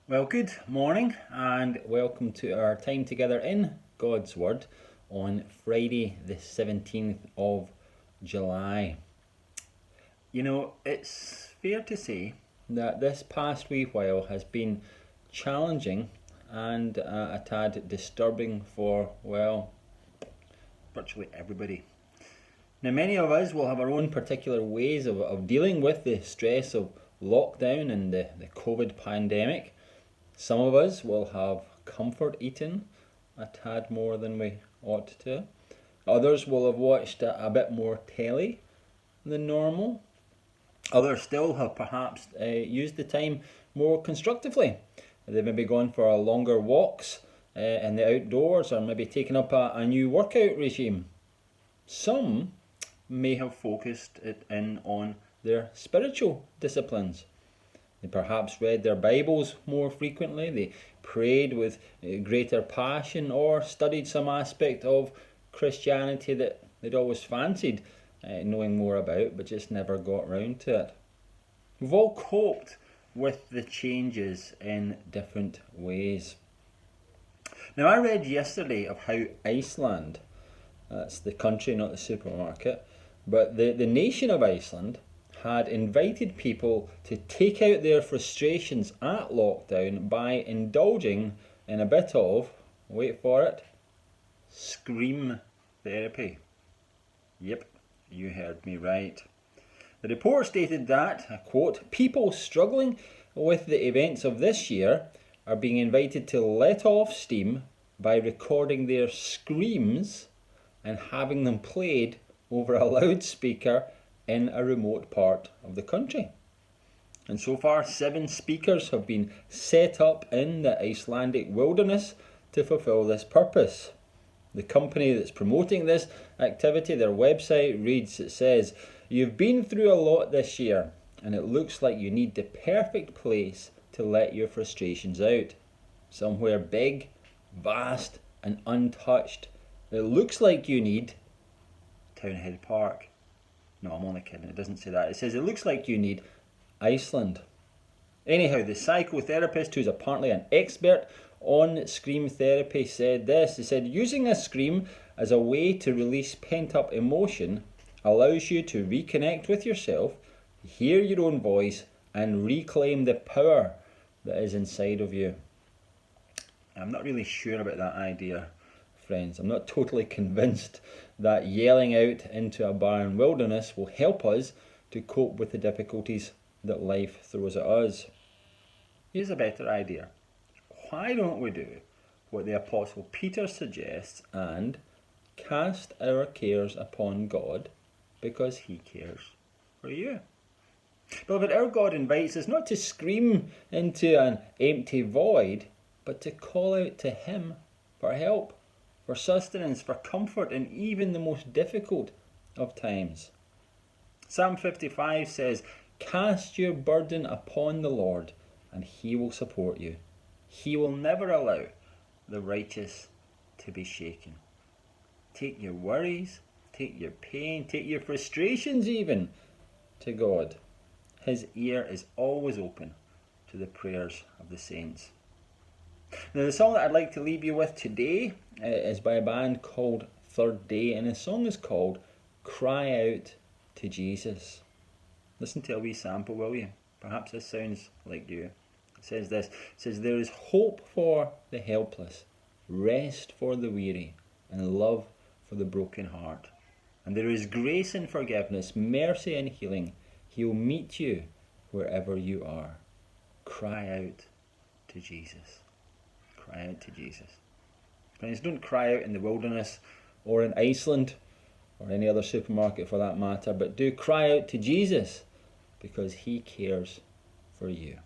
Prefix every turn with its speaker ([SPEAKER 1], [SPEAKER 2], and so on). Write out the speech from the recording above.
[SPEAKER 1] Well, good morning and welcome to our time together in God's Word on Friday, the 17th of July. You know, it's fair to say that this past wee while has been challenging and a tad disturbing for, well, virtually everybody. Now, many of us will have our own particular ways of dealing with the stress of lockdown and the COVID pandemic. Some of us will have comfort eaten a tad more than we ought to. Others will have watched a bit more telly than normal. Others still have perhaps used the time more constructively. They've maybe gone for longer walks in the outdoors or maybe taken up a new workout regime. Some may have focused it in on their spiritual disciplines. They perhaps read their Bibles more frequently, they prayed with greater passion, or studied some aspect of Christianity that they'd always fancied knowing more about, but just never got round to it. We've all coped with the changes in different ways. Now, I read yesterday of how Iceland, that's the country, not the supermarket, but the nation of Iceland had invited people to take out their frustrations at lockdown by indulging in a bit of, wait for it, scream therapy. Yep, you heard me right. The report stated that, I quote, people struggling with the events of this year are being invited to let off steam by recording their screams and having them played over a loudspeaker in a remote part of the country. And so far, 7 speakers have been set up in the Icelandic wilderness to fulfill this purpose. The company that's promoting this activity, their website reads, it says, "You've been through a lot this year, and it looks like you need the perfect place to let your frustrations out. Somewhere big, vast, and untouched. It looks like you need Townhead Park." No, I'm only kidding. It doesn't say that. It says it looks like you need Iceland. Anyhow, the psychotherapist, who's apparently an expert on scream therapy, said this. He said, using a scream as a way to release pent-up emotion allows you to reconnect with yourself, hear your own voice, and reclaim the power that is inside of you. I'm not really sure about that idea, friends. I'm not totally convinced that yelling out into a barren wilderness will help us to cope with the difficulties that life throws at us. Here's a better idea. Why don't we do what the Apostle Peter suggests and cast our cares upon God because he cares for you? Beloved, our God invites us not to scream into an empty void, but to call out to him for help, for sustenance, for comfort in even the most difficult of times. Psalm 55 says, "Cast your burden upon the Lord, and he will support you. He will never allow the righteous to be shaken." Take your worries, take your pain, take your frustrations even to God. His ear is always open to the prayers of the saints. Now, the song that I'd like to leave you with today is by a band called Third Day, and the song is called Cry Out to Jesus. Listen to a wee sample, will you? Perhaps this sounds like you. It says this. It says, "There is hope for the helpless, rest for the weary, and love for the broken heart. And there is grace and forgiveness, mercy and healing. He'll meet you wherever you are. Cry out to Jesus." Cry out to Jesus. Friends, don't cry out in the wilderness or in Iceland or any other supermarket for that matter, but do cry out to Jesus because he cares for you.